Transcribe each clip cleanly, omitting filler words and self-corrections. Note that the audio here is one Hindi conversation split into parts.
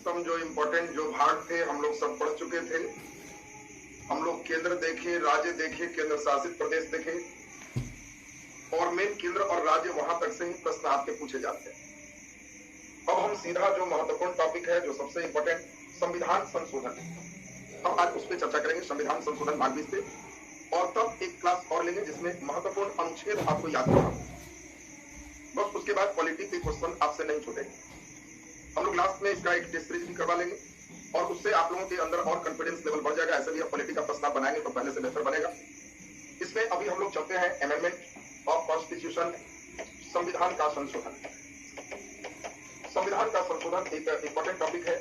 सम जो इम्पोर्टेंट जो भाग थे हम लोग सब पढ़ चुके थे। हम लोग केंद्र देखे, राज्य देखे, केंद्र शासित प्रदेश देखे और मेन केंद्र और राज्य वहां तक से ही प्रश्न आपके पूछे जाते हैं। अब हम सीधा जो महत्वपूर्ण टॉपिक है, जो सबसे इम्पोर्टेंट, संविधान संशोधन, हम आज उस पर चर्चा करेंगे। संविधान संशोधन भाग 20 पे, और तब एक क्लास और लेंगे जिसमें महत्वपूर्ण अनुच्छेद आपको याद करना। बस उसके बाद पॉलिटी के क्वेश्चन आपसे नहीं छूटेंगे। हम लोग लास्ट में इसका एक टेस्ट सीरीज भी करवा लेंगे और उससे आप लोगों के अंदर और कॉन्फिडेंस लेवल बढ़ जाएगा। ऐसे भी हम पॉलिटी का प्रस्ताव बनाएंगे तो पहले से बेहतर बनेगा। इसमें अभी हम लोग चलते हैं अमेंडमेंट ऑफ कॉन्स्टिट्यूशन, संविधान का संशोधन। संविधान का संशोधन एक इंपॉर्टेंट टॉपिक है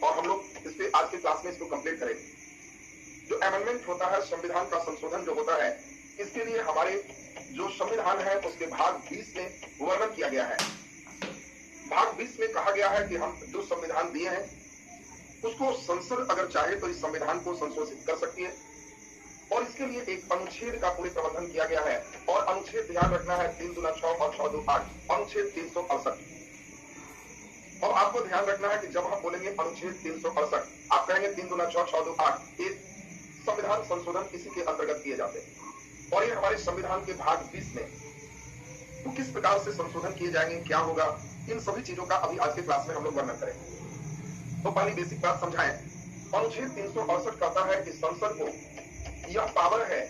और हम लोग इस पे आज की क्लास में इसको कंप्लीट करेंगे। जो अमेंडमेंट होता है, संविधान का संशोधन जो होता है, इसके लिए हमारे जो संविधान है उसके भाग 20 में वर्णन किया गया है। भाग 20 में कहा गया है कि हम जो संविधान दिए हैं उसको संसद अगर चाहे तो इस संविधान को संशोधित कर सकती है और इसके लिए एक अनुच्छेद का पूरे प्रबंधन किया गया है। और अनुच्छेद ध्यान रखना है 3 दूना 6 और 6 दो 8, अनुच्छेद 368। और आपको ध्यान रखना है कि जब हम बोलेंगे अनुच्छेद 368, आप कहेंगे 3 दूना 6 6 दो 8, ये संविधान संशोधन इसी के अंतर्गत किए जाते हैं। और ये हमारे संविधान के भाग 20 में तो किस प्रकार से संशोधन किए जाएंगे, क्या होगा, इन सभी चीजों का अभी आज के क्लास में हम लोग वर्णन करेंगे। तो पहली बेसिक बात समझाएं। अनुच्छेद 368 कहता है कि संसद को यह पावर है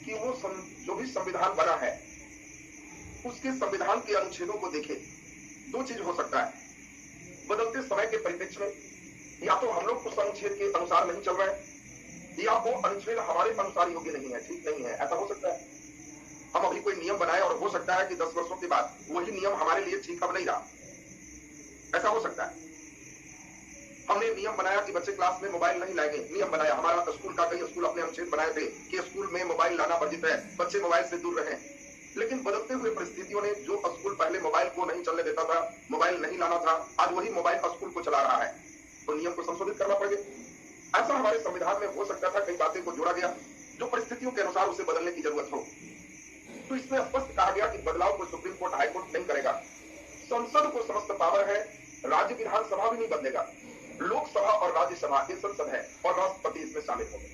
कि वो जो भी संविधान बना है उसके संविधान के अनुच्छेदों को देखे। दो चीज हो सकता है, बदलते समय के परिप्रेक्ष्य में या तो हम लोग उस अनुच्छेद के अनुसार नहीं चल रहे हैं या वो अनुच्छेद हमारे अनुसार योग्य नहीं है, ठीक नहीं है, ऐसा हो सकता है। हम अभी कोई नियम बनाए और हो सकता है कि 10 वर्षों के बाद वही नियम हमारे लिए ठीक अब नहीं रहा, ऐसा हो सकता है। हमने नियम बनाया कि बच्चे क्लास में मोबाइल नहीं लाएंगे, नियम बनाया, हमारा स्कूल का कई स्कूल अपने अनुच्छेद बनाए थे कि स्कूल में मोबाइल लाना वर्जित है, बच्चे मोबाइल से दूर रहें। लेकिन बदलते हुए परिस्थितियों ने जो स्कूल पहले मोबाइल को नहीं चलने देता था, मोबाइल नहीं लाना था, आज वही मोबाइल स्कूल को चला रहा है, तो नियम को संशोधित करना पड़ेगा। ऐसा हमारे संविधान में हो सकता था, कई बातें को जोड़ा गया जो परिस्थितियों के अनुसार उसे बदलने की जरूरत हो। तो इसमें स्पष्ट कहा गया कि बदलाव को सुप्रीम कोर्ट, हाई कोर्ट नहीं करेगा। संसद को समस्त पावर है, राज्य विधानसभा भी नहीं बदलेगा, लोकसभा और राज्यसभा ये संसद है और राष्ट्रपति इसमें शामिल होंगे।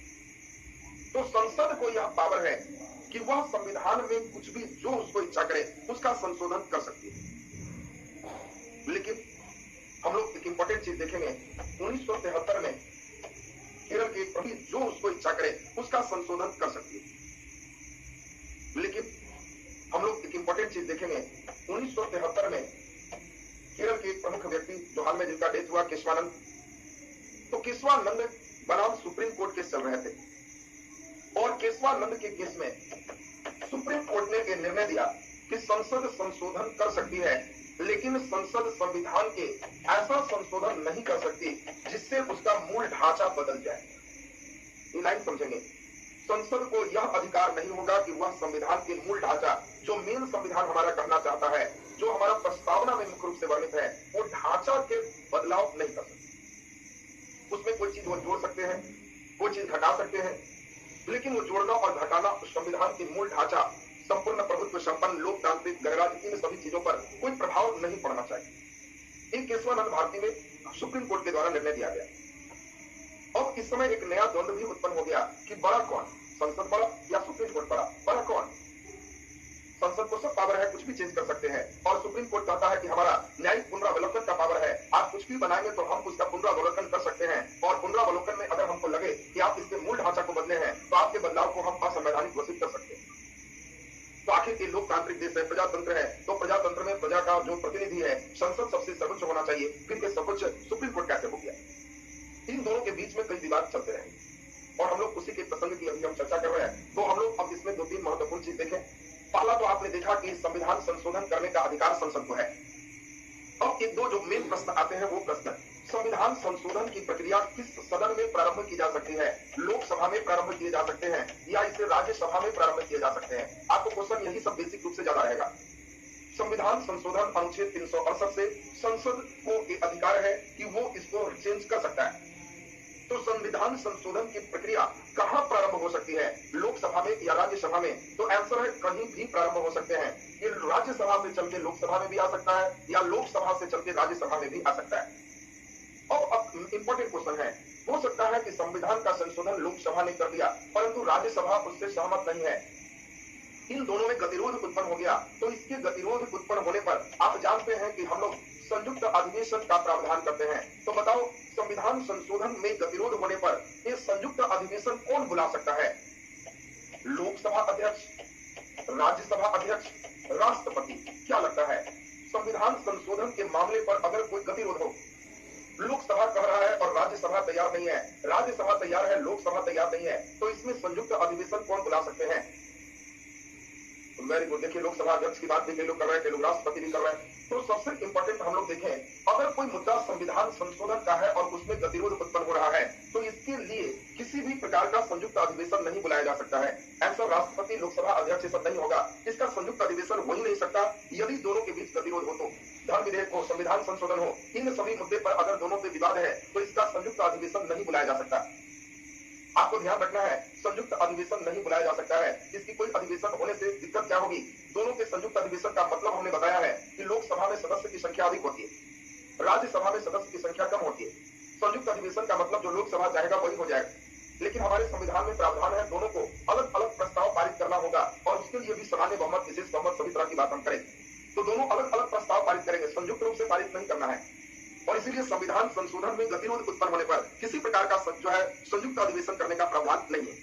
तो संसद को यह पावर है कि वह संविधान में कुछ भी जो उसको इच्छा करे उसका संशोधन कर सकती है। लेकिन हम लोग एक इंपॉर्टेंट चीज देखेंगे, 1973 में केरल के प्रति जो उसको इच्छा करे उसका संशोधन कर सकती है। लेकिन हम लोग एक इंपॉर्टेंट चीज देखेंगे, 1973 में केरल के एक प्रमुख व्यक्ति जो हाल में जिनका डेथ हुआ, केशवानंद, तो केशवानंद बनाम सुप्रीम कोर्ट केस चल रहे थे और केशवानंद के केस में सुप्रीम कोर्ट ने यह निर्णय दिया कि संसद संशोधन कर सकती है, लेकिन संसद संविधान के ऐसा संशोधन नहीं कर सकती जिससे उसका मूल ढांचा बदल जाए। ये लाइन समझेंगे, संसद को यह अधिकार नहीं होगा कि वह संविधान के मूल ढांचा, जो मेन संविधान हमारा कहना चाहता है, जो हमारा प्रस्तावना में मुख्य रूप से वर्णित है, वो ढांचा के बदलाव नहीं कर सकते। उसमें कोई चीज वो जोड़ सकते हैं, कोई चीज घटा सकते हैं, लेकिन वो जोड़ना और घटाना संविधान के मूल ढांचा, संपूर्ण प्रभुत्व संपन्न लोकतांत्रिक गणराज्य, इन सभी चीजों पर कोई प्रभाव नहीं पड़ना चाहिए। एक केशवानंद भारती में सुप्रीम कोर्ट के द्वारा निर्णय दिया गया। अब इस समय एक नया द्वंद्व भी उत्पन्न हो गया कि बड़ा कौन, संसद बड़ा या सुप्रीम कोर्ट बड़ा, बड़ा कौन। संसद को सब पावर है, कुछ भी चेंज कर सकते हैं, और सुप्रीम कोर्ट कहता है कि हमारा न्यायिक पुनरावलोकन का पावर है, आप कुछ भी बनाएंगे तो हम उसका पुनरावलोकन कर सकते हैं, और पुनरावलोकन में अगर हमको लगे कि आप इसके मूल ढांचा को बदले हैं तो आपके बदलाव को हम असंवैधानिक घोषित कर सकते हैं। तो आखिर ये लोकतांत्रिक देश है, प्रजातंत्र है, तो प्रजातंत्र में प्रजा का जो प्रतिनिधि है, संसद सबसे सर्वोच्च होना चाहिए, फिर ये सर्वोच्च सुप्रीम कोर्ट कैसे हो गया। इन दोनों के बीच में कई विवाद चलते रहेंगे और हम लोग उसी के प्रसंग की अभी हम चर्चा कर रहे हैं। तो हम लोग अब इसमें 2-3 महत्वपूर्ण चीज देखें। पहला तो आपने देखा कि संविधान संशोधन करने का अधिकार संसद को है। अब एक दो जो मेन प्रश्न आते हैं वो प्रश्न, संविधान संशोधन की प्रक्रिया किस सदन में प्रारंभ की जा सकती है, लोकसभा में प्रारंभ किए जा सकते हैं या इसे राज्यसभा में प्रारंभ किए जा सकते हैं। आपको क्वेश्चन यही सब बेसिक रूप से ज्यादा रहेगा। संविधान संशोधन अनुच्छेद 368 से संसद को एक अधिकार है कि वो इसको चेंज कर सकता है। तो संविधान संशोधन की प्रक्रिया कहां प्रारंभ हो सकती है, लोकसभा में या राज्यसभा में? तो आंसर है कहीं भी प्रारंभ हो सकते हैं। ये राज्यसभा से चल के लोकसभा में भी आ सकता है या लोकसभा से चल के राज्यसभा में भी आ सकता है। अब इंपॉर्टेंट क्वेश्चन है। हो सकता है कि संविधान का संशोधन लोकसभा ने कर दिया, परंतु राज्यसभा उससे सहमत नहीं है। इन दोनों में गतिरोध उत्पन्न हो गया। तो इसके गतिरोध उत्पन्न होने पर आप जानते हैं कि हम लोग संयुक्त अधिवेशन का प्रावधान करते हैं। तो बताओ, संविधान संशोधन में गतिरोध होने पर ये संयुक्त अधिवेशन कौन बुला सकता है? लोकसभा अध्यक्ष, राज्यसभा अध्यक्ष, राष्ट्रपति। क्या लगता है, संविधान संशोधन के मामले पर अगर कोई गतिरोध हो, लोकसभा कह रहा है और राज्यसभा तैयार नहीं है, राज्यसभा तैयार है, लोकसभा तैयार नहीं है, तो इसमें संयुक्त अधिवेशन कौन बुला सकते हैं? Very good. देखिए, लोकसभा अध्यक्ष की बात भी कई लोग कर रहे हैं, कई लोग राष्ट्रपति भी कर रहे हैं। तो सबसे इंपॉर्टेंट हम लोग देखें, अगर कोई मुद्दा संविधान संशोधन का है और उसमें गतिरोध उत्पन्न हो रहा है, तो इसके लिए किसी भी प्रकार का संयुक्त अधिवेशन नहीं बुलाया जा सकता है। ऐसा राष्ट्रपति, लोकसभा अध्यक्ष ये सब नहीं होगा। इसका संयुक्त अधिवेशन हो ही नहीं सकता यदि दोनों के बीच गतिरोध हो। तो धर्म विधेयक हो, संविधान संशोधन हो, इन सभी मुद्दे पर अगर दोनों पे विवाद है तो इसका संयुक्त अधिवेशन नहीं बुलाया जा सकता। आपको ध्यान रखना है, संयुक्त अधिवेशन नहीं बुलाया जा सकता है। इसकी कोई अधिवेशन होने से दिक्कत क्या होगी? दोनों के संयुक्त अधिवेशन का मतलब हमने बताया है कि लोकसभा में सदस्य की संख्या अधिक होती है, राज्यसभा में सदस्य की संख्या कम होती है। संयुक्त अधिवेशन का मतलब जो लोकसभा चाहेगा वही हो जाएगा। लेकिन हमारे संविधान में प्रावधान है, दोनों को अलग अलग प्रस्ताव पारित करना होगा और उसके लिए भी सामान्य बहुमत, विशेष बहुमत, सभी तरह की बात हम करेंगे। तो दोनों अलग अलग प्रस्ताव पारित करेंगे, संयुक्त रूप से पारित नहीं करना है। और इसीलिए संविधान संशोधन में गतिरोध उत्पन्न होने पर किसी प्रकार का जो है संयुक्त अधिवेशन करने का प्रावधान नहीं है।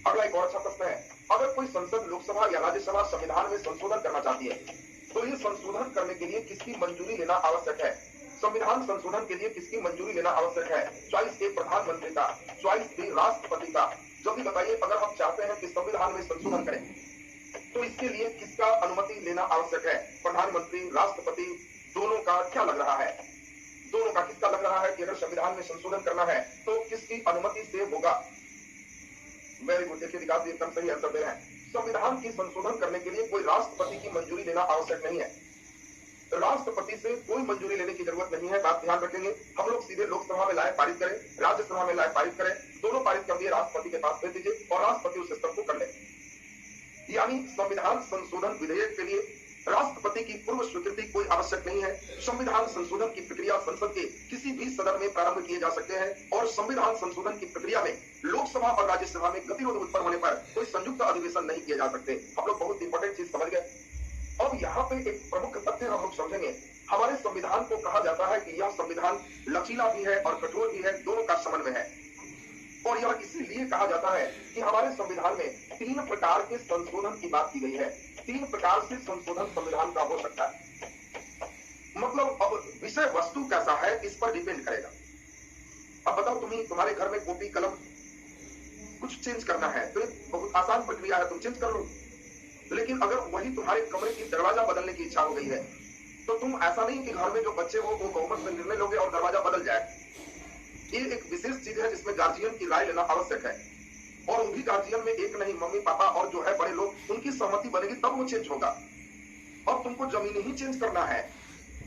अगला एक और अच्छा प्रश्न है, अगर कोई संसद, लोकसभा या राज्यसभा संविधान में संशोधन करना चाहती है तो ये संशोधन करने के लिए किसकी मंजूरी लेना आवश्यक है? संविधान संशोधन के लिए किसकी मंजूरी लेना आवश्यक है? चॉइस ए प्रधानमंत्री का, चॉइस बी राष्ट्रपति का। जल्दी बताइए, अगर हम चाहते हैं कि संविधान में संशोधन करें तो इसके लिए किसका अनुमति लेना आवश्यक है? प्रधानमंत्री, राष्ट्रपति, दोनों का क्या लग रहा है? दोनों का किसका लग रहा है कि अगर संविधान में संशोधन करना है तो किसकी अनुमति से होगा? Very good. देखिए, विकास जी एकदम सही आंसर दे रहे हैं। संविधान की संशोधन करने के लिए कोई राष्ट्रपति की मंजूरी लेना आवश्यक नहीं है। राष्ट्रपति से कोई मंजूरी लेने की जरूरत नहीं है। बात ध्यान रखेंगे, हम लोग सीधे लोकसभा में लाए पारित करें, राज्यसभा में लाए पारित करें, दोनों पारित कर दिए, राष्ट्रपति के पास भेज दीजिए और राष्ट्रपति उस स्तर को कर ले। यानी संविधान संशोधन विधेयक के लिए राष्ट्रपति की पूर्व स्वीकृति कोई आवश्यक नहीं है। संविधान संशोधन की प्रक्रिया संसद के किसी भी सदन में प्रारंभ किए जा सकते हैं और संविधान संशोधन की प्रक्रिया में लोकसभा और राज्यसभा में गतिरोध उत्पन्न होने पर कोई संयुक्त अधिवेशन नहीं किए जा सकते। हम लोग बहुत इंपॉर्टेंट चीज समझ गए। अब यहाँ पे एक प्रमुख तथ्य हम लोग समझेंगे, हमारे संविधान को कहा जाता है कि यह संविधान लचीला भी है और कठोर भी है, दोनों का समन्वय है। और यह इसीलिए कहा जाता है कि हमारे संविधान में 3 प्रकार के संशोधन की बात की गई है। 3 प्रकार से संशोधन संविधान का हो सकता है। मतलब अब विषय वस्तु कैसा है इस पर डिपेंड करेगा। अब बताओ, तुम्हारे घर में कॉपी कलम कुछ चेंज करना है तो बहुत आसान प्रक्रिया है, तुम चेंज कर लो। लेकिन अगर वही तुम्हारे कमरे की दरवाजा बदलने की इच्छा हो गई है तो तुम ऐसा नहीं कि घर में जो बच्चे हो वो बहुमत में निर्णय लोगे और दरवाजा बदल जाए। ये एक विशेष चीज है जिसमें गार्जियन की राय लेना आवश्यक है। और वो भी गार्जियन में एक नहीं, मम्मी पापा और जो है बड़े लोग, उनकी सहमति बनेगी तब वो चेंज होगा। और तुमको जमीन ही चेंज करना है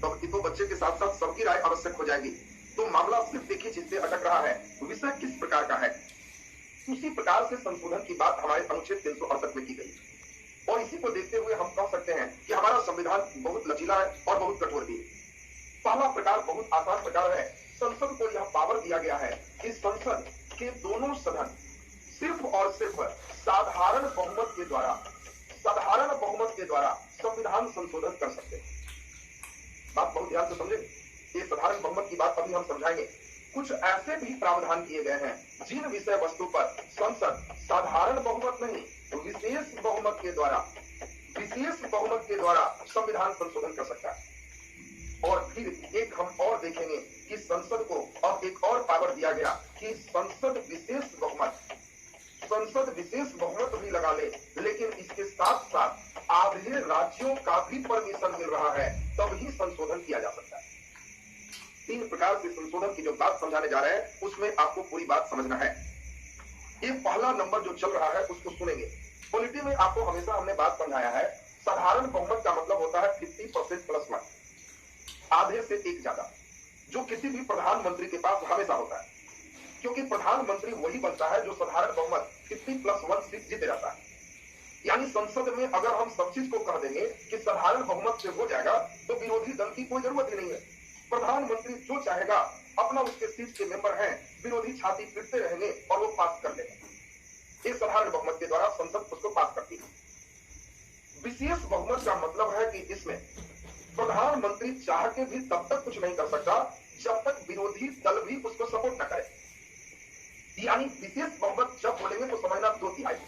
तब तो बच्चे के साथ साथ सबकी राय आवश्यक हो जाएगी। तो मामला सिर्फ एक ही चीज से अटक रहा है, विषय किस प्रकार का है। उसी प्रकार से संशोधन की बात हमारे अनुच्छेद 368 में की गई और इसी को देखते हुए हम कह सकते हैं कि हमारा संविधान बहुत लचीला है और बहुत कठोर भी है। पहला प्रकार बहुत आसान प्रकार है, संसद को यह पावर दिया गया है कि संसद के दोनों सदन सिर्फ और सिर्फ साधारण बहुमत के द्वारा संविधान संशोधन कर सकते हैं। बात बहुत ध्यान से समझे, ये साधारण बहुमत की बात अभी हम समझाएंगे। कुछ ऐसे भी प्रावधान किए गए हैं जिन विषय वस्तु पर संसद साधारण बहुमत नहीं, विशेष बहुमत के द्वारा संविधान संशोधन कर सकता है। और फिर एक हम और देखेंगे कि संसद को अब एक और पावर दिया गया कि संसद विशेष बहुमत भी लगा ले, लेकिन इसके साथ साथ आधे राज्यों का भी परमिशन मिल रहा है, तब ही संशोधन किया जा सकता है। 3 प्रकार से संशोधन की जो बात समझाने जा रहे हैं उसमें आपको पूरी बात समझना है। ये पहला नंबर जो चल रहा है उसको सुनेंगे। पॉलिटी में आपको हमेशा हमने बात समझाया है, साधारण बहुमत का मतलब होता है 50% प्लस 1, आधे से एक ज्यादा, जो किसी भी प्रधानमंत्री के पास हमेशा होता है, क्योंकि प्रधानमंत्री वही बनता है जो साधारण बहुमत 50+1 सीट जीते रहता है। यानी संसद में अगर हम सब चीज को कह देंगे कि साधारण बहुमत से हो जाएगा तो विरोधी दल की कोई जरूरत ही नहीं है। प्रधानमंत्री जो चाहेगा अपना उसके सीट के मेंबर हैं, विरोधी छाती पीटते रहेंगे और वो पास कर लेंगे। इस साधारण बहुमत के द्वारा संसद उसको पास करती है। विशेष बहुमत का मतलब है कि इसमें प्रधानमंत्री चाह के भी तब तक कुछ नहीं कर सकता जब तक विरोधी दल भी उसको सपोर्ट न करे। यानी विशेष बहुमत जब बोलेंगे तो समझना 2/3,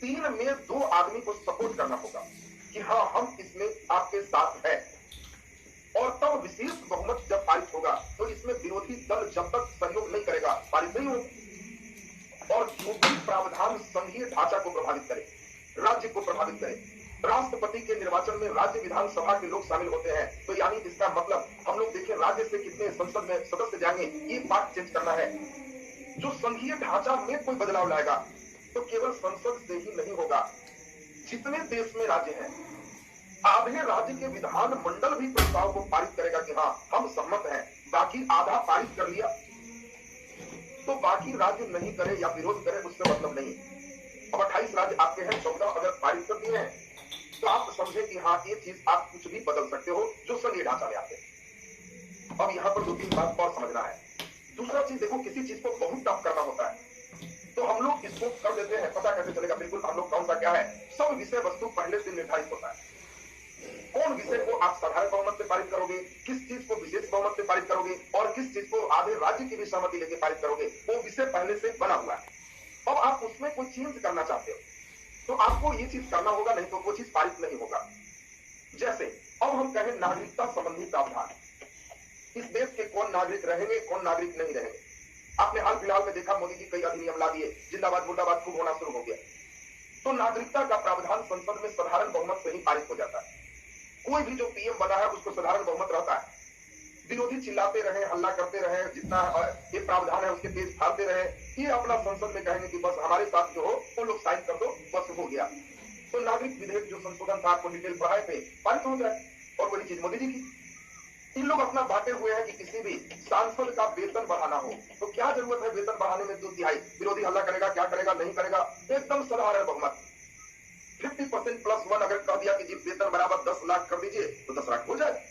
3 में 2 आदमी को सपोर्ट करना होगा कि हाँ हम इसमें आपके साथ हैं, और तब विशेष बहुमत जब पारित होगा तो इसमें विरोधी दल जब तक सहयोग नहीं करेगा पारित नहीं होगा। और जो भी प्रावधान संघीय ढांचा को प्रभावित करे, राज्य को प्रभावित करे, राष्ट्रपति के निर्वाचन में राज्य विधानसभा के लोग शामिल होते हैं, तो यानी इसका मतलब हम लोग देखें राज्य से कितने संसद में सदस्य जाएंगे, ये बात चेंज करना है। जो संघीय ढांचा में कोई बदलाव लाएगा तो केवल संसद से ही नहीं होगा, जितने देश में राज्य हैं आधे राज्य के विधान मंडल भी प्रस्ताव को पारित करेगा कि हाँ हम सम्मत हैं, बाकी आधा पारित कर लिया तो बाकी राज्य नहीं करे या विरोध करे उससे मतलब नहीं। अब 28 राज्य आपके हैं, 14 अगर पारित कर दिए हैं तो आप समझे कि हाँ ये चीज आप कुछ भी बदल सकते हो जो संघीय ढांचा में आते हैं। अब यहाँ पर 2-3 बात और समझना है। दूसरा चीज देखो, किसी चीज को बहुत टफ करना होता है तो हम लोग इसको कर देते हैं, पता कैसे चलेगा? बिल्कुल हम लोग कौन सा क्या है, सब विषय वस्तु पहले से निर्धारित होता है। कौन विषय को आप साधारण बहुमत से पारित करोगे, किस चीज को विशेष बहुमत से पारित करोगे और किस चीज को आधे राज्य की भी सहमति लेके पारित करोगे, वो विषय पहले से बना हुआ है। अब आप उसमें कोई चेंज करना चाहते हो तो आपको ये चीज करना होगा, नहीं तो वो चीज पारित नहीं होगा। जैसे अब हम कहें नागरिकता संबंधी प्रावधान, इस देश के कौन नागरिक रहेंगे कौन नागरिक नहीं रहेंगे। आपने हाल फिलहाल में देखा मोदी जी कई अधिनियम ला दिए, जिंदाबाद मुर्दाबाद खूब होना शुरू हो गया। तो नागरिकता का प्रावधान संसद में साधारण बहुमत से ही पारित हो जाता है। कोई भी जो पीएम बना है उसको साधारण बहुमत रहता है। विरोधी चिल्लाते रहे, हल्ला करते रहे, जितना ये प्रावधान है उसके पेज फाड़ते रहे, ये अपना संसद में कहेंगे कि बस हमारे साथ जो हो वो लोग साइन कर दो, बस हो गया। तो नागरिक विधेयक जो संशोधन था आपको डिटेल पढ़ाए थे, पारित हो जाए। और बड़ी चीज मोदी जी की, इन लोग अपना बांटे हुए हैं कि किसी भी सांसद का वेतन बढ़ाना हो तो क्या जरूरत है वेतन बढ़ाने में 2/3, विरोधी हल्ला करेगा क्या करेगा नहीं करेगा, एकदम साधारण बहुमत 50% प्लस 1 अगर कह दिया कि जी वेतन बराबर 10 लाख कर दीजिए तो 10 लाख हो जाए।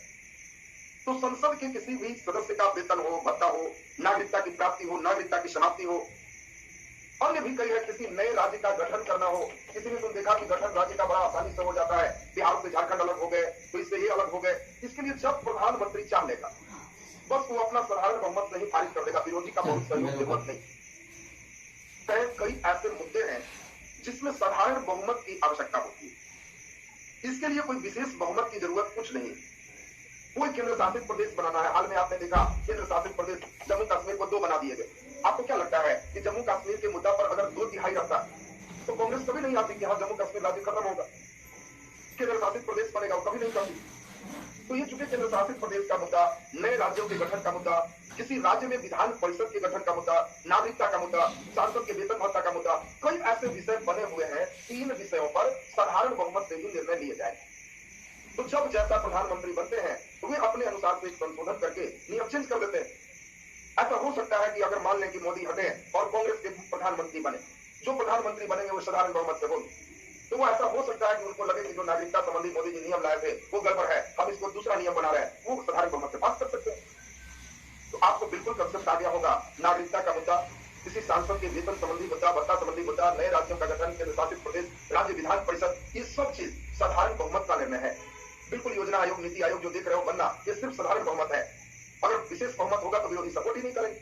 तो संसद के किसी भी सदस्य का वेतन हो, भत्ता हो, नागरिकता की प्राप्ति हो, नागरिकता की समाप्ति हो, अन्य भी कई है, किसी नए राज्य का गठन करना हो, किसी ने तुम देखा कि गठन राज्य का बड़ा आसानी से हो जाता है, बिहार से झारखंड अलग हो गए तो इससे ये अलग हो गए। इसके लिए जब प्रधानमंत्री चाह लेगा बस वो अपना साधारण बहुमत से ही पारित कर देगा, विरोधी का बहुत सहयोग की जरूरत नहीं। कई ऐसे मुद्दे हैं जिसमें साधारण बहुमत की आवश्यकता होती है, इसके लिए कोई विशेष बहुमत की जरूरत कुछ नहीं। कोई केंद्र शासित प्रदेश बनाना है, हाल में आपने देखा केंद्र शासित प्रदेश जम्मू कश्मीर को 2 बना दिए गए। आपको क्या लगता है कि जम्मू कश्मीर के मुद्दा पर अगर 2/3 रहता तो कांग्रेस कभी नहीं आती कि हाँ जम्मू कश्मीर राज्य खत्म होगा, केंद्र शासित प्रदेश बनेगा, वो कभी नहीं करती। तो ये चूंकि केंद्र शासित प्रदेश का मुद्दा, नए राज्यों के गठन का मुद्दा, किसी राज्य में विधान परिषद के गठन का मुद्दा, नागरिकता का मुद्दा, सांसद के वेतन भत्ता का मुद्दा, कई ऐसे विषय बने हुए हैं। 3 विषयों पर साधारण बहुमत से ही निर्णय लिए जाए। तो जब जैसा प्रधानमंत्री बनते हैं तो वे अपने अनुसार से एक संशोधन करके नियम चेंज कर देते हैं। ऐसा हो सकता है कि अगर मान लें कि मोदी हटे और कांग्रेस के प्रधानमंत्री बने, जो प्रधानमंत्री बनेंगे वो साधारण बहुमत से होंगे, तो वो ऐसा हो सकता है कि उनको लगे कि जो नागरिकता संबंधी मोदी जी नियम लाए थे वो गड़बड़ है, हम इसको दूसरा नियम बना रहे हैं, वो साधारण बहुमत से पास कर सकते हैं। तो आपको बिल्कुल कंसेप्ट आ गया होगा, नागरिकता का मुद्दा, किसी सांसद के वेतन संबंधी मुद्दा, भत्ता संबंधी मुद्दा, नए राज्यों का गठन, केंद्र शासित प्रदेश, राज्य विधान परिषद, ये सब चीज साधारण बहुमत का निर्णय है। बिल्कुल योजना आयोग, नीति आयोग जो देख रहे हो बनना, ये सिर्फ साधारण बहुमत है। अगर विशेष बहुमत होगा तो विरोधी सपोर्ट ही नहीं करेंगे।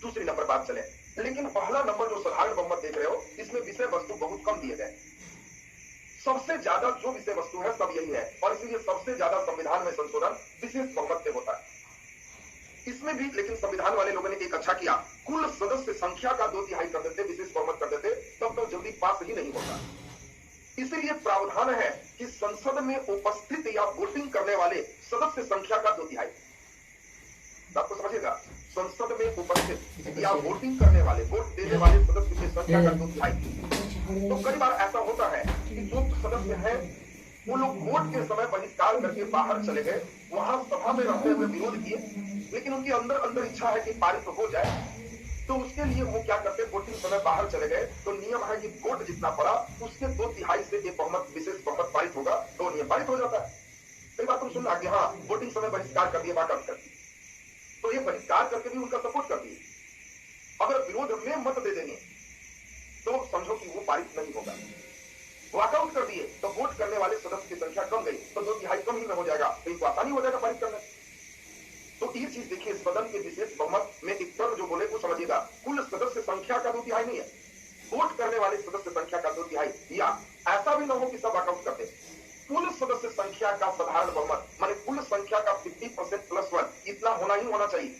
दूसरी नंबर बात चले, लेकिन पहला नंबर जो साधारण बहुमत देख रहे हो, इसमें विषय वस्तु बहुत कम दिए गए। सबसे ज्यादा जो विषय वस्तु है सब यही है, और इसलिए सबसे ज्यादा संविधान में संशोधन विशेष बहुमत से होता है। इसमें भी लेकिन संविधान वाले लोगों ने एक अच्छा किया, कुल सदस्य संख्या का 2/3 कर देते, विशेष बहुमत कर देते, तब तो जल्दी पास ही नहीं होता। इसलिए प्रावधान है कि संसद में उपस्थित या वोटिंग करने वाले सदस्य संख्या का 2/3। आपको समझिएगा, संसद में उपस्थित या वोटिंग करने वाले, वोट देने वाले सदस्य की संख्या का 2/3। तो कई बार ऐसा होता है कि जो सदस्य हैं वो लोग वोट के समय बहिष्कार करके बाहर चले गए, वहां सभा में रहते हुए विरोध किए, लेकिन उनकी अंदर अंदर इच्छा है कि पारित हो जाए, तो उसके लिए वो क्या करते, वोटिंग समय बाहर चले गए। तो नियम है कि वोट जितना पड़ा उसके 2/3 से ये बहुमत, विशेष बहुमत पारित होगा, तो नियम पारित हो जाता है। कई बार तुम सुनना कि हाँ वोटिंग समय बहिष्कार कर दिया, बात कर दी, तो ये बहिष्कार करके भी उनका सपोर्ट कर दिए। अगर विरोध में मत दे देंगे तो समझो कि वो पारित नहीं होगा। वॉकआउट कर दिए तो वोट करने वाले सदस्य की संख्या कम गई तो 2/3 कम ही में हो जाएगा, तो इनको आसानी हो जाएगा पारित करना। तो ये चीज देखिए, सदन के विशेष बहुमत में एक टर्म जो बोले वो समझिएगा, कुल सदस्य संख्या का 2/3 नहीं है, वोट करने वाले सदस्य संख्या का 2/3। या ऐसा भी न हो कि सब वॉकआउट करते, कुल सदस्य संख्या का साधारण बहुमत माने कुल संख्या का 50% + 1 इतना होना ही होना चाहिए।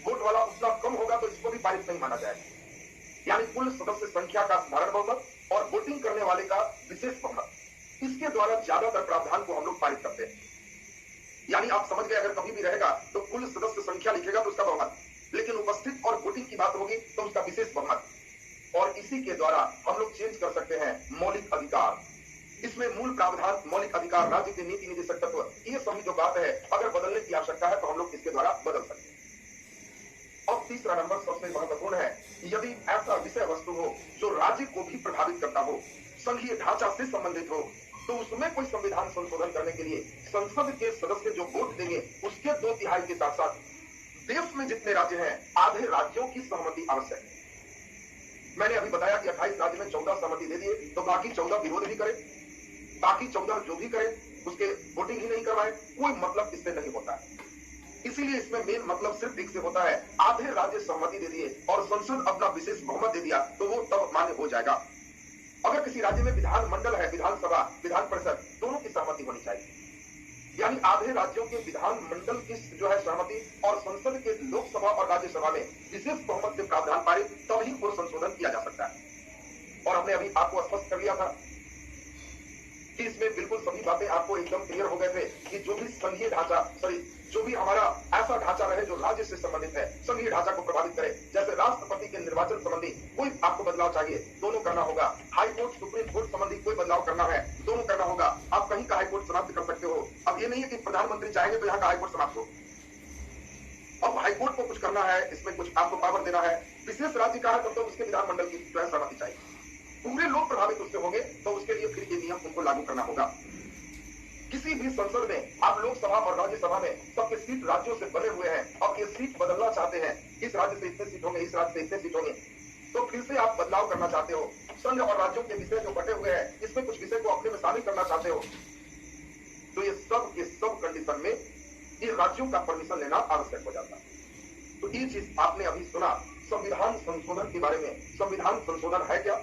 वोट वाला उतना कम होगा तो इसको भी पारित नहीं माना जाएगा। यानी कुल सदस्य संख्या का साधारण बहुमत और वोटिंग करने वाले का विशेष बहुमत, इसके द्वारा ज्यादातर प्रावधान को हम लोग पारित करते हैं। यानी आप समझ गए, अगर कभी भी रहेगा तो कुल सदस्य संख्या लिखेगा तो उसका बहुमत, लेकिन उपस्थित और वोटिंग की बात होगी तो उसका विशेष बहुमत। और इसी के द्वारा हम लोग चेंज कर सकते हैं मौलिक अधिकार। इसमें मूल प्रावधान, मौलिक अधिकार, राज्य के नीति निदेशक तत्व, ये सभी जो बात है अगर बदलने की आवश्यकता है तो हम लोग इसके द्वारा बदल सकते हैं। अब तीसरा नंबर सबसे महत्वपूर्ण है, यदि ऐसा विषय वस्तु हो जो राज्य को भी प्रभावित करता हो, संघीय ढांचा से संबंधित हो, तो उसमें कोई संविधान संशोधन करने के लिए संसद के सदस्य जो वोट देंगे उसके 2/3 के साथ साथ देश में जितने राज्य हैं आधे राज्यों की सहमति आवश्यक है। मैंने अभी बताया कि 28 राज्य में 14 सहमति दे दिए तो बाकी 14 विरोध भी करे, बाकी 14 जो भी करे उसके वोटिंग ही नहीं करवाए, कोई मतलब इससे नहीं होता है। इसीलिए इसमें मेन मतलब सिर्फ एक से होता है, आधे राज्य सहमति दे दिए और संसद अपना विशेष बहुमत दे दिया तो वो तब मान्य हो जाएगा। अगर किसी राज्य में विधानमंडल है, विधानसभा, विधान परिषद, दोनों की सहमति होनी चाहिए। यानी आधे राज्यों के विधानमंडल की जो है सहमति और संसद के लोकसभा और राज्यसभा में विशेष बहुमत से प्रावधान पारित, तभी कोई संशोधन किया जा सकता है। और हमने अभी आपको स्पष्ट कर दिया था कि इसमें बिल्कुल सभी बातें आपको एकदम क्लियर हो गए थे कि जो भी संघीय ढांचा, जो भी हमारा ऐसा ढांचा रहे जो राज्य से संबंधित है, संघीय ढांचा को प्रभावित करे, जैसे राष्ट्रपति के निर्वाचन संबंधी कोई आपको बदलाव चाहिए, दोनों करना होगा। हाई कोर्ट, सुप्रीम कोर्ट संबंधी कोई बदलाव करना है, दोनों करना होगा। आप कहीं का हाई कोर्ट समाप्त कर सकते हो। अब ये नहीं है कि प्रधानमंत्री चाहेंगे तो यहाँ का हाई कोर्ट समाप्त हो। अब हाई कोर्ट को कुछ करना है, इसमें कुछ आपको पावर देना है, विशेष राज्य का है तब तो उसके विधानमंडल की सहमति चाहिए। पूरे लोग प्रभावित उससे होंगे तो उसके लिए फिर ये नियम उनको लागू करना होगा। किसी भी संसद में आप लोकसभा और राज्यसभा में सबके सीट राज्यों से बने हुए हैं, अब ये सीट बदलना चाहते हैं, इस राज्य से इतने सीट होंगे, इस राज्य से इतने सीट होंगे, तो फिर से आप बदलाव करना चाहते हो, संघ और राज्यों के विषय जो बटे हुए हैं इसमें कुछ विषय को अपने में शामिल करना चाहते हो, तो ये सब के सब कंडीशन में ये राज्यों का परमिशन लेना आवश्यक हो जाता है। तो ये चीज आपने अभी सुना संविधान संशोधन के बारे में। संविधान संशोधन है क्या,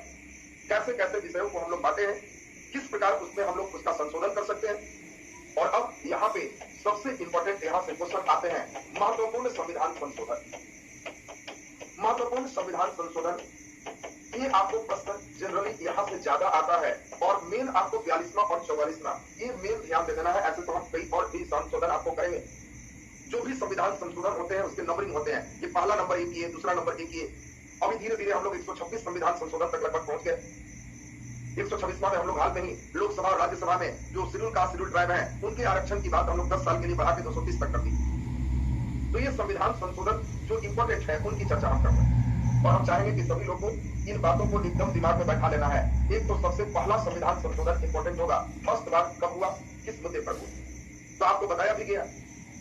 कैसे कैसे विषयों को हम लोग बांटे हैं, किस प्रकार उसमें हम लोग उसका संशोधन कर सकते हैं। और अब यहाँ पे सबसे इंपॉर्टेंट यहाँ से क्वेश्चन आते हैं, महत्वपूर्ण संविधान संशोधन। महत्वपूर्ण संविधान संशोधन, ये आपको प्रश्न जनरली यहाँ से ज्यादा आता है और मेन आपको 42वां और 44वां ये मेन ध्यान दे देना है। ऐसे तो हम कई और भी संशोधन आपको करेंगे। जो भी संविधान संशोधन होते हैं उसके नंबरिंग होते हैं, ये पहला नंबर 1 ये, दूसरा नंबर 1 ये। अभी धीरे धीरे हम लोग 126 संविधान संशोधन तक लगभग पहुंच गए। 126वां में हम लोग हाल में ही लोकसभा और राज्यसभा में जो शेड्यूल कास्ट, शेड्यूल ट्राइब है उनके आरक्षण की बात हम लोग 10 साल के लिए बढ़ा के 230 तक कर दी। तो ये संविधान संशोधन जो इंपॉर्टेंट है उनकी चर्चा हम कर रहे हैं और हम चाहेंगे कि सभी लोगों को इन बातों को एकदम दिमाग में बैठा लेना है। एक तो सबसे पहला संविधान संशोधन इंपॉर्टेंट होगा, फर्स्ट बार कब हुआ, किस मुद्दे पर हुआ, तो आपको बताया भी गया।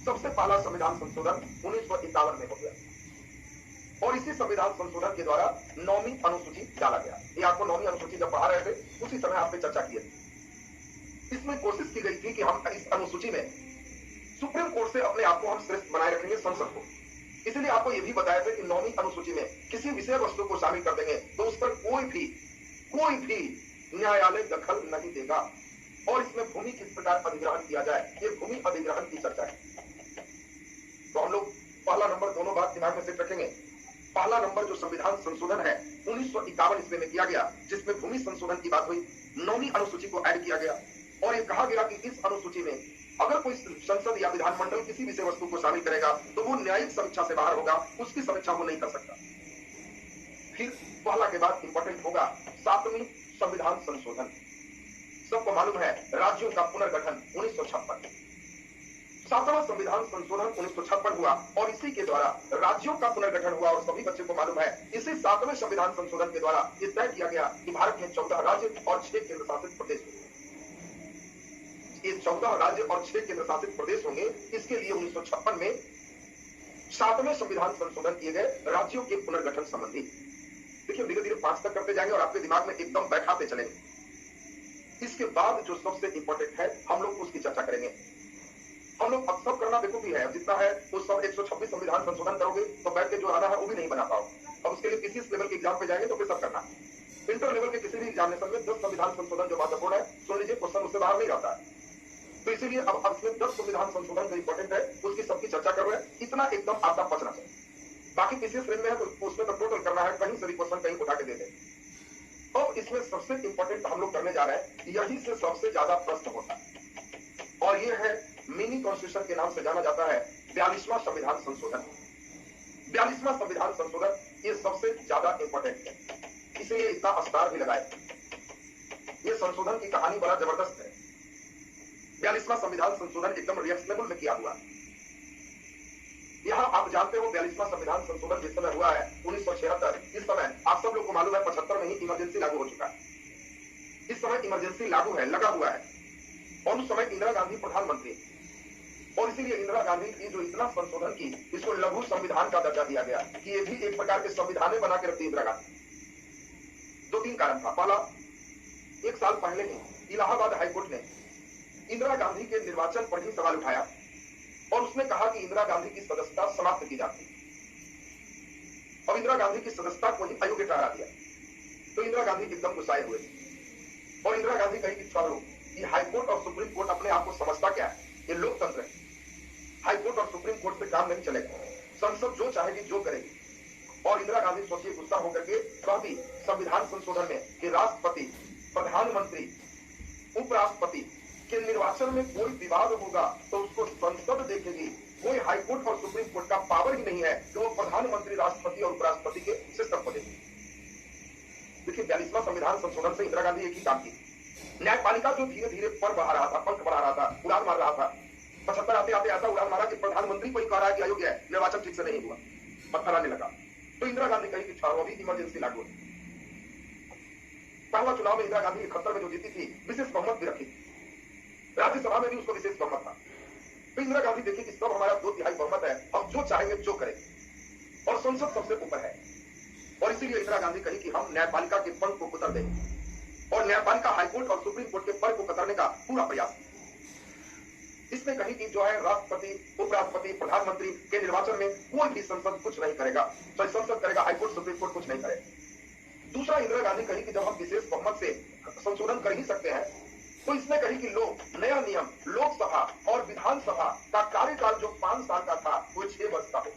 सबसे पहला संविधान संशोधन 1951 में हो गया और इसी संविधान संशोधन के द्वारा 9वीं अनुसूची डाला गया। ये आपको 9वीं अनुसूची जब पढ़ा रहे थे उसी समय आप पे चर्चा की थी। इसमें कोशिश की गई थी कि हम इस अनुसूची में सुप्रीम कोर्ट से अपने आप को हम श्रेष्ठ बनाए रखेंगे संसद को। इसलिए आपको यह भी बताया था कि 9वीं अनुसूची में किसी विषय वस्तु को शामिल कर देंगे तो उस पर कोई भी न्यायालय दखल नहीं देगा। और इसमें भूमि किस प्रकार अधिग्रहण किया जाए, ये भूमि अधिग्रहण की चर्चा है। तो हम लोग पहला नंबर दोनों बात दिमाग में सेट रखेंगे। पहला नंबर जो संविधान संशोधन है 1951 ईस्वी में किया गया, जिसमें भूमि संशोधन की बात हुई, 9वीं अनुसूची को ऐड किया गया और ये कहा गया कि इस अनुसूची में अगर कोई संसद या विधानमंडल किसी विषय वस्तु को शामिल करेगा तो वो न्यायिक समीक्षा से बाहर होगा, उसकी समीक्षा वो नहीं कर सकता। फिर पहला के बाद इंपॉर्टेंट होगा 7वीं संविधान संशोधन। सबको मालूम है राज्यों का पुनर्गठन 1956। 7वां संविधान संशोधन 1956 हुआ और इसी के द्वारा राज्यों का पुनर्गठन हुआ और सभी बच्चों को मालूम है इसी 7वें संविधान संशोधन के द्वारा यह तय किया गया कि भारत में 14 राज्य और 6 केंद्र शासित प्रदेश होंगे। ये 14 राज्य और 6 केंद्र शासित प्रदेश होंगे। इसके लिए 1956 में 7वें संविधान संशोधन किए गए राज्यों के पुनर्गठन संबंधी। देखिए धीरे धीरे 5 तक करते जाएंगे और आपके दिमाग में एकदम बैठाते चलेंगे। इसके बाद जो सबसे इंपॉर्टेंट है हम लोग उसकी चर्चा करेंगे। हम लोग अब सब करना बेवकूफी है, जितना है वो सब 126 संविधान संशोधन करोगे तो बैठ के जो आना है वो भी नहीं बना पाओ। अब उसके लिए किसी लेवल के एग्जाम पे जाएंगे तो फिर सब करना। इंटर लेवल के किसी भी एग्जामिनेशन में 10 संविधान संशोधन जो महत्वपूर्ण है, सुन लीजिए, क्वेश्चन उससे बाहर नहीं जाता है। तो इसीलिए अब इसमें 10 संविधान संशोधन जो इंपॉर्टेंट है उसकी सबकी चर्चा कर रहे हैं। इतना एकदम आपका पचना चाहिए। बाकी किसी श्रेणी में है तो उसमें तो टोटल करना है, कहीं से भी क्वेश्चन कहीं उठा के दे दे। अब इसमें सबसे इंपॉर्टेंट हम लोग करने जा रहे हैं, यही से सबसे ज्यादा प्रश्न होता है और ये है मिनी कॉन्स्टिट्यूशन के नाम से जाना जाता है 42वां संविधान संशोधन। 42वां संविधान संशोधन ये सबसे ज्यादा इंपॉर्टेंट है, इसलिए इतना स्टार भी लगाए। ये संशोधन की कहानी बड़ा जबरदस्त है। 42वां संविधान संशोधन एकदम रिएक्शनेबल में किया हुआ। यहां आप जानते हो 42वां संविधान संशोधन जिस समय हुआ है 1976, इस समय आप सब लोग को मालूम है 75 में ही इमरजेंसी लागू हो चुका है। इस समय इमरजेंसी लागू है, लगा हुआ है और उस समय इंदिरा गांधी प्रधानमंत्री, और इसीलिए इंदिरा गांधी की जो इतना संशोधन की इसको लघु संविधान का दर्जा दिया गया कि ये भी एक प्रकार के संविधान बना के रखती इंदिरा गांधी। 2-3 कारण था। पहला, 1 साल पहले ही इलाहाबाद हाईकोर्ट ने इंदिरा गांधी के निर्वाचन पर ही सवाल उठाया और उसने कहा कि इंदिरा गांधी की सदस्यता समाप्त की जाती है। अब इंदिरा गांधी की सदस्यता को ही अयोग्य ठहरा दिया तो इंदिरा गांधी एकदम गुस्साए हुए और इंदिरा गांधी कही कि छोड़ो, ये हाईकोर्ट और सुप्रीम कोर्ट अपने आप को समझता क्या है, ये लोकतंत्र है। हाईकोर्ट और सुप्रीम कोर्ट पे काम नहीं चलेगा, संसद जो चाहेगी जो करेगी। और इंदिरा गांधी सोचिए गुस्सा होकर के कहती संविधान संशोधन में कि राष्ट्रपति, प्रधानमंत्री, उपराष्ट्रपति के निर्वाचन में कोई विवाद होगा तो उसको संसद देखेगी। कोई हाईकोर्ट और सुप्रीम कोर्ट का पावर ही नहीं है कि वो प्रधानमंत्री, राष्ट्रपति और उपराष्ट्रपति के सिस्टम को देखेगी। देखिए 42वां संविधान संशोधन से इंदिरा गांधी एक ही काम की, न्यायपालिका जो धीरे धीरे पर बढ़ा रहा था, पंख बढ़ा रहा था, उड़ान मार रहा था, 75 आते आते ऐसा उड़ान मारा कि प्रधानमंत्री को ही कह रहा है कि अयोग्य है, निर्वाचन ठीक से नहीं हुआ, पत्थर आने लगा। तो इंदिरा गांधी कही कि छोड़ो, अभी इमरजेंसी लागू है। पहला चुनाव में इंदिरा गांधी 71 में जो जीती थी, विशेष बहुमत भी रखी, राज्यसभा में भी उसको विशेष बहुमत था। तो इंदिरा गांधी देखी कि सब हमारा 2/3 बहुमत है, हम जो चाहेंगे जो करेंगे और संसद सबसे ऊपर है। और इसीलिए इंदिरा गांधी कही कि हम न्यायपालिका के पंख को कुतर देंगे और न्यायपालिका, हाईकोर्ट और सुप्रीम कोर्ट के पंख को कतरने का पूरा प्रयास। इसने कही कि जो है राष्ट्रपति, उपराष्ट्रपति, प्रधानमंत्री के निर्वाचन में कोई भी संसद कुछ नहीं करेगा, तो संसद करेगा, हाईकोर्ट, सुप्रीम कोर्ट कुछ नहीं करेगा। दूसरा, इंदिरा गांधी कही कि जब हम विशेष बहुमत से संशोधन कर ही सकते हैं तो इसने कही कि लोग नया नियम लोकसभा और विधानसभा का कार्यकाल जो 5 साल का था वो 6 वर्ष का हो।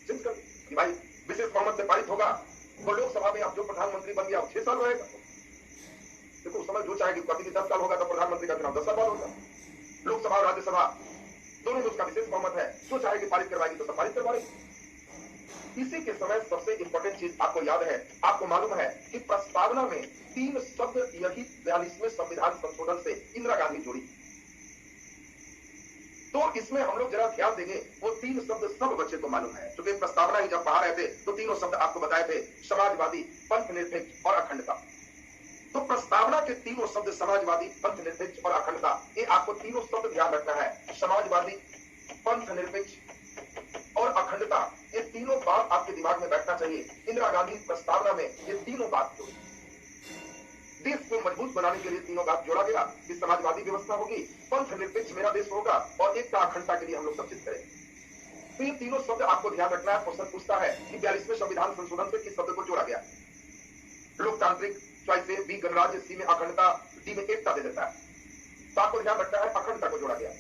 कि भाई विशेष बहुमत से पारित होगा तो लोकसभा में अब जो प्रधानमंत्री बन गया 6 साल रहेगा। देखो उस समय जो चाहेगी, कभी भी 10 साल होगा तो प्रधानमंत्री का चुनाव 10 साल बाद होगा। लोकसभा और राज्यसभा दोनों में उसका विशेष बहुमत है, जो चाहेगी पारित करवाएगी तो सब पारित करवाएगी। इसी के समय सबसे इंपॉर्टेंट चीज आपको याद है, आपको मालूम है कि प्रस्तावना में 3 शब्द यही 42वें संविधान संशोधन से इंदिरा गांधी जोड़ी। तो इसमें हम लोग जरा ध्यान देंगे, वो 3 शब्द सब बच्चे को मालूम है, क्योंकि प्रस्तावना ही जब पढ़ा रहे थे तो तीनों शब्द आपको बताए थे, समाजवादी, पंथनिरपेक्ष और अखंडता। तो प्रस्तावना के तीनों शब्द समाजवादी, पंथनिरपेक्ष और अखंडता, ये आपको तीनों शब्द ध्यान रखना है। समाजवादी, पंथनिरपेक्ष और अखंडता, ये तीनों बात आपके दिमाग में बैठना चाहिए। इंदिरा गांधी प्रस्तावना में ये तीनों बात जोड़ी। देश को मजबूत बनाने के लिए तीनों बात जोड़ा गया कि समाजवादी व्यवस्था होगी, पंथनिरपेक्ष मेरा देश होगा और एकता अखंडता के लिए हम लोग सब चीज करेंगे। तो ये तीनों शब्द आपको ध्यान रखना है। क्वेश्चन पूछता है कि 42वें संविधान संशोधन से किस शब्द को जोड़ा गया? लोकतांत्रिक चॉइस ए, बी गणराज्य, सी में अखंडता, डी में एकता दे देता है। तो आपको ध्यान रखना है अखंडता को जोड़ा गया।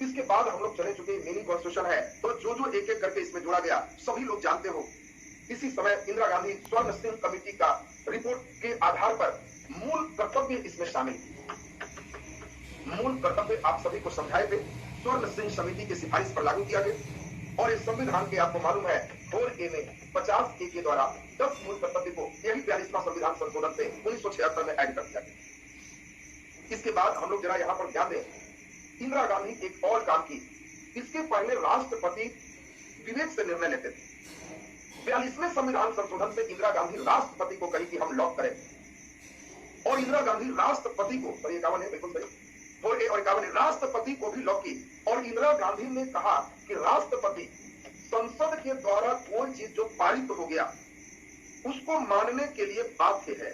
इसके बाद हम लोग चले चुके मिनी कॉन्स्टिट्यूशन है, तो जो एक एक करके इसमें जोड़ा गया सभी लोग जानते हो। इसी समय इंदिरा गांधी स्वर्ण सिंह कमेटी का रिपोर्ट के आधार पर मूल कर्तव्य इसमें शामिल किए। मूल कर्तव्य आप सभी को समझाए थे, स्वर्ण सिंह समिति की सिफारिश पर लागू किया गया। और इस संविधान के आपको मालूम है 4A में 50A के द्वारा 10 मूल कर्तव्य को यही 42वां संविधान संशोधन से 1976 में ऐड कर दिया गया। इसके बाद हम लोग जरा यहाँ पर ध्यान दें, इंदिरा गांधी एक और काम की। इसके पहले राष्ट्रपति विवेक से निर्णय लेते थे। 42वें संविधान संशोधन से इंदिरा गांधी राष्ट्रपति को कही कि हम लॉक करें, और इंदिरा गांधी राष्ट्रपति को, सही 51 है, बिल्कुल सही, 4A और 51 राष्ट्रपति को भी लॉक की। और इंदिरा गांधी ने कहा कि राष्ट्रपति संसद के द्वारा कोई चीज जो पारित हो गया उसको मानने के लिए बाध्य है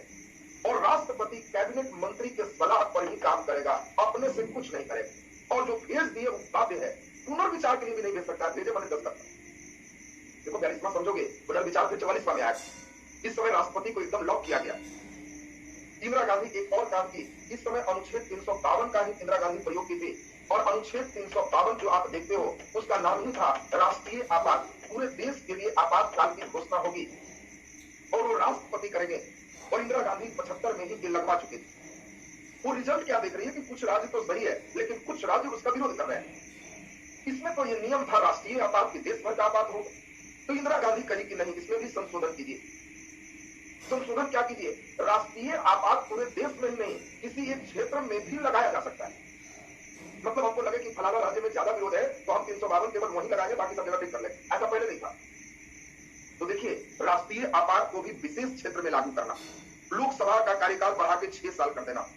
और राष्ट्रपति कैबिनेट मंत्री के सलाह पर ही काम करेगा, अपने से कुछ नहीं करेगा। और जो भेज दिए वो बाध्य है, पुनर्विचार के लिए भी नहीं भेज सकता, भेजे मैंने 10 तक। देखो 42वां समझोगे, पुनर्विचार फिर 44वां में आया। इस समय राष्ट्रपति को एकदम लॉक किया गया। इंदिरा गांधी एक और काम की, इस समय अनुच्छेद 352 का ही इंदिरा गांधी प्रयोग की थी और अनुच्छेद 352 जो आप देखते हो उसका नाम ही था राष्ट्रीय आपात। पूरे देश के लिए आपातकाल की घोषणा होगी और वो राष्ट्रपति करेंगे। और इंदिरा गांधी 75 में ही बिल लगवा चुके थे। वो रिजल्ट क्या देख रही है कि कुछ राज्य तो सही है लेकिन कुछ राज्य उसका विरोध कर रहे हैं। इसमें तो ये नियम था राष्ट्रीय आपात की, देश भर का आपात हो। तो इंदिरा गांधी कही कि नहीं, इसमें भी संशोधन कीजिए। संशोधन क्या कीजिए, राष्ट्रीय आपात पूरे देश में ही नहीं किसी एक क्षेत्र में भी लगाया जा सकता है। मतलब हमको लगे कि फलाना राज्य में ज्यादा विरोध है तो हम 352 केवल वहीं लगाएंगे, बाकी सब जगह ठीक कर लें, ऐसा पहले नहीं था। तो देखिए, राष्ट्रीय आपात को भी विशेष क्षेत्र में लागू करना, लोकसभा का कार्यकाल बढ़ा के 6 साल कर देना।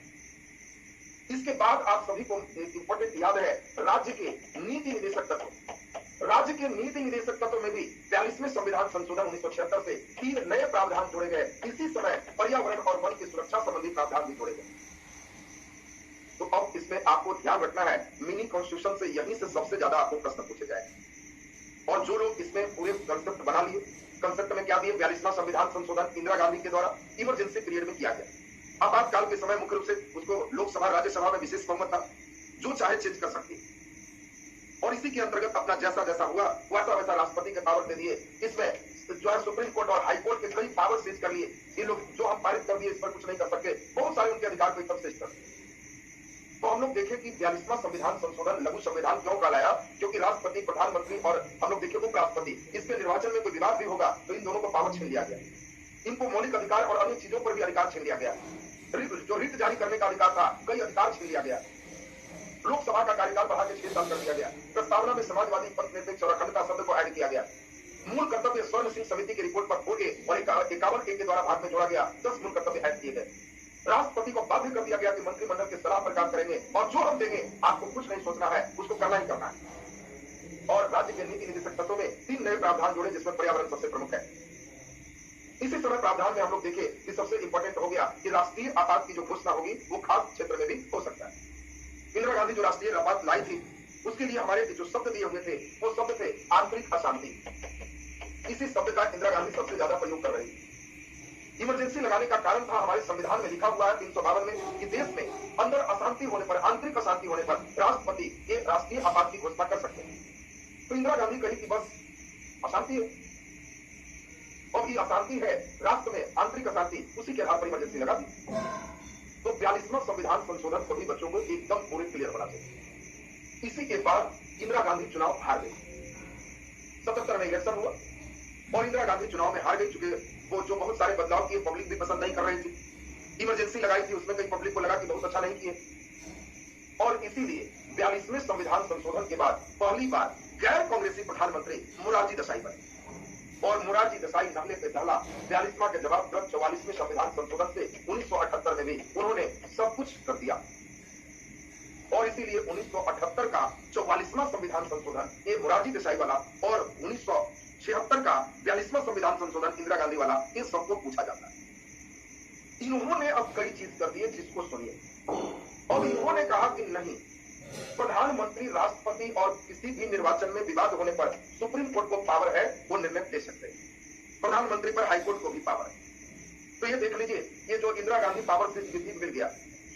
इसके बाद आप सभी को एक इंपॉर्टेंट याद है, राज्य के नीति निदेशक तत्व। राज्य के नीति निदेशक तत्व में भी 42वें संविधान संशोधन 1976 से 3 नए प्रावधान जोड़े गए। इसी समय पर्यावरण और वन की सुरक्षा संबंधी प्रावधान भी जोड़े गए। तो अब इसमें आपको ध्यान रखना है, मिनी कॉन्स्टिट्यूशन से यहीं से सबसे ज्यादा आपको प्रश्न पूछे जाए। और जो लोग इसमें पूरे कंसेप्ट बना लिए, कंसेप्ट में क्या दिए, 42वां संविधान संशोधन इंदिरा गांधी के द्वारा इमरजेंसी पीरियड में किया गया। आपातकाल के समय मुख्य रूप से उसको लोकसभा राज्यसभा में विशेष बहुमत था, जो चाहे चेंज कर सकती। और इसी के अंतर्गत अपना जैसा जैसा हुआ वैसा वैसा राष्ट्रपति के पावर दे दिए। इसमें जो है सुप्रीम कोर्ट और हाई कोर्ट के कई पावर सीज कर लिए। ये लोग जो हम पारित कर दिए इस पर कुछ नहीं कर सकते, बहुत सारे उनके अधिकार को एकदम सीज कर दिए। तो हम लोग देखें कि 42वां संविधान संशोधन लघु संविधान क्यों कहलाया, क्योंकि राष्ट्रपति, प्रधानमंत्री और हम लोग देखें उपराष्ट्रपति, इसके निर्वाचन में कोई विवाद भी होगा तो इन दोनों को पावर छीन लिया गया। इनको मौलिक अधिकार और अन्य चीजों पर भी अधिकार छीन लिया गया। जो रिट जारी करने का अधिकार था, कई अधिकार छीन लिया गया। लोकसभा का कार्यकाल बढ़ा के 6 साल कर दिया गया। प्रस्तावना में समाजवादी, पथनिरपेक्ष और अखंडता शब्द को ऐड किया गया। मूल कर्तव्य स्वर्ण सिंह समिति की रिपोर्ट पर खोल के और 51 के द्वारा भाग में जोड़ा गया। 10 मूल कर्तव्य ऐड किए गए। राष्ट्रपति को बाध्य कर दिया गया कि मंत्रिमंडल के सलाह पर काम करेंगे और जो हम देंगे आपको कुछ नहीं सोचना है, उसको करना ही करना है। और राज्य के नीति निदेशक तत्वों में 3 नए प्रावधान जोड़े, जिसमें पर्यावरण सबसे प्रमुख है। इसी समय प्रावधान में हम लोग देखें कि सबसे इंपॉर्टेंट हो गया कि राष्ट्रीय आपात की जो घोषणा होगी वो खास क्षेत्र में भी हो सकता है। इंदिरा गांधी जो राष्ट्रीय आपात लाई थी उसके लिए हमारे जो शब्द दिए हुए थे वो शब्द थे आंतरिक अशांति। इसी शब्द का इंदिरा गांधी सबसे ज्यादा प्रयोग कर रही थी। इमरजेंसी लगाने का कारण था, हमारे संविधान में लिखा हुआ है 352 में कि देश में अंदर अशांति होने पर, आंतरिक अशांति होने पर राष्ट्रपति ये राष्ट्रीय आपात की घोषणा कर सकते हैं। तो इंदिरा गांधी कही कि बस अशांति है और ये अशांति है राष्ट्र में, आंतरिक अशांति, उसी के आधार पर इमरजेंसी लगा दी। तो 42वां संविधान संशोधन सभी बच्चों को एकदम पूरे क्लियर होना चाहिए। इसी के बाद इंदिरा गांधी चुनाव हार गई। 77 में इलेक्शन हुआ और इंदिरा गांधी चुनाव में हार गई, चूंकि वो जो बहुत सारे बदलाव किए पब्लिक भी पसंद नहीं कर रही थी। इमरजेंसी लगाई थी, उसमें कई पब्लिक को लगा कि बहुत अच्छा नहीं किए। और इसीलिए 42वें संविधान संशोधन के बाद पहली बार गैर कांग्रेसी प्रधानमंत्री मोरारजी देसाई बने। और मोरारजी देसाई नहले पे दहला 42वां के जवाब 44वें संविधान संशोधन से 1978 में भी उन्होंने सब कुछ कर दिया। और इसीलिए 1978 का 44वां संविधान संशोधन ये मोरारजी देसाई वाला और 1976 का 42वां संविधान संशोधन इंदिरा गांधी वाला, ये सबको पूछा जाता है। इन्होंने अब कई चीज कर दी है जिसको सुनिए। अब इन्होंने कहा कि नहीं, प्रधानमंत्री, राष्ट्रपति और किसी भी निर्वाचन में विवाद होने पर सुप्रीम कोर्ट को पावर है, वो निर्णय ले सकते हैं। प्रधानमंत्री पर हाईकोर्ट को भी पावर है। तो ये देख लीजिए, ये जो इंदिरा गांधी पावर से मिल गया,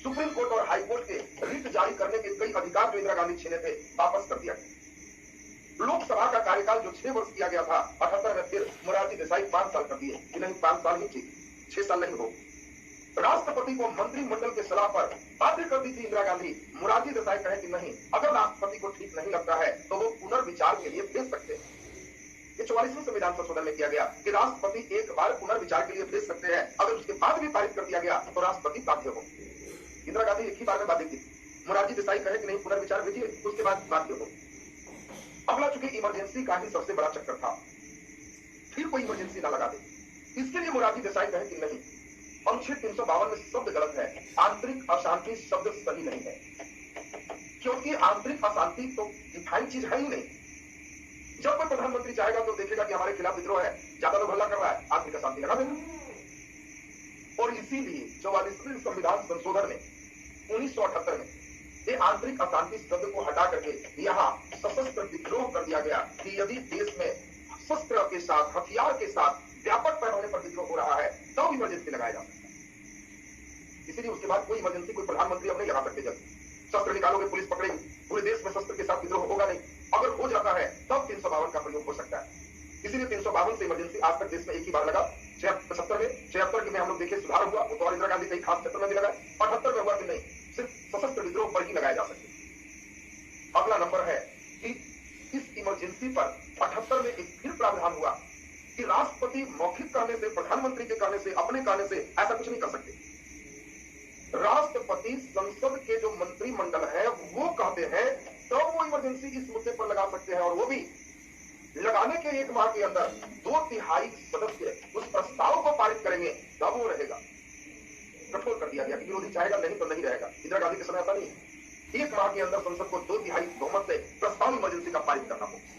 सुप्रीम कोर्ट और हाईकोर्ट के रिट जारी करने के कई अधिकार जो इंदिरा गांधी छीने थे वापस कर दिया गया। लोकसभा का कार्यकाल जो 6 वर्ष किया गया था 78 में, फिर मोरारजी देसाई 5 साल कर दिए कि नहीं 5 साल ही ठीक, 6 साल नहीं हो। राष्ट्रपति को मंत्रिमंडल के सलाह पर बाध्य कर दी थी इंदिरा गांधी। मोरारजी देसाई कहे कि नहीं, अगर राष्ट्रपति को ठीक नहीं लगता है तो वो पुनर्विचार के लिए भेज सकते हैं। ये 44वें संविधान संशोधन में किया गया कि राष्ट्रपति एक बार पुनर्विचार के लिए भेज सकते हैं। अगर उसके बाद भी पारित कर दिया गया तो राष्ट्रपति बाध्य हो। इंदिरा गांधी एक ही बार में बाध्य की, मोरारजी देसाई कहे कि नहीं पुनर्विचार भेजिए, उसके बाद बाध्य हो। अगला चूंकि इमरजेंसी का ही सबसे बड़ा चक्कर था, फिर कोई इमरजेंसी ना लगा दे, इसके लिए मोरारजी देसाई कहे कि नहीं, अनुच्छेद 352 में शब्द गलत है, आंतरिक अशांति शब्द सही नहीं है, क्योंकि आंतरिक अशांति तो डिफाइन चीज है ही नहीं। जब कोई प्रधानमंत्री चाहेगा तो देखेगा कि हमारे खिलाफ विद्रोह है, ज्यादा लोग हल्ला कर रहा है, आदमी का शांति लगा देगा। और इसीलिए 44वें संविधान संशोधन में 1978 में ये आंतरिक अशांति शब्द को हटा करके यहाँ सशस्त्र विद्रोह कर दिया गया कि यदि देश में शस्त्र के साथ, हथियार के साथ व्यापक पैमाने पर विद्रोह हो रहा है तो इमरजेंसी लगाया जा सकता है। इसीलिए उसके बाद कोई इमरजेंसी कोई प्रधानमंत्री अब नहीं लगा सकते। जल्द शस्त्र निकालोगे, पुलिस पकड़ेगी, पूरे देश में शस्त्र के साथ विद्रोह होगा नहीं। अगर हो जाता है तब 352 का प्रयोग हो सकता है। इसीलिए 352 से इमरजेंसी आज तक देश में एक ही बार लगा। 76 में हम लोग देखे सुधार हुआ, तो इंदिरा गांधी कई खास क्षेत्र में भी लगा। 78 में हुआ कि नहीं, सिर्फ सशस्त्र विद्रोह पर ही लगाया जा सकते। अगला नंबर है कि इस इमरजेंसी पर 78 में एक फिर प्रावधान हुआ कि राष्ट्रपति मौखिक कहने से, प्रधानमंत्री के कहने से, अपने कहने से ऐसा कुछ नहीं कर सकते। राष्ट्रपति संसद के जो मंत्रिमंडल है वो कहते हैं तो वो इमरजेंसी इस मुद्दे पर लगा सकते हैं, और वो भी लगाने के 1 माह के अंदर 2/3 सदस्य उस प्रस्ताव को पारित करेंगे, तब वो रहेगा। कठोर कर दिया गया कि विरोधी चाहेगा नहीं तो नहीं रहेगा। इंदिरा गांधी के समय ऐसा नहीं, 1 माह के अंदर संसद को 2/3 बहुमत से प्रस्ताव इमरजेंसी का पारित करना होगा।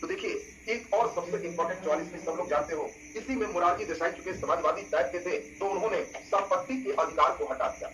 तो देखिए, एक और सबसे इंपॉर्टेंट 44वीं सब लोग जानते हो, इसी में मोरारजी देसाई चुके समाजवादी टाइप के थे, तो उन्होंने संपत्ति के अधिकार को हटा दिया।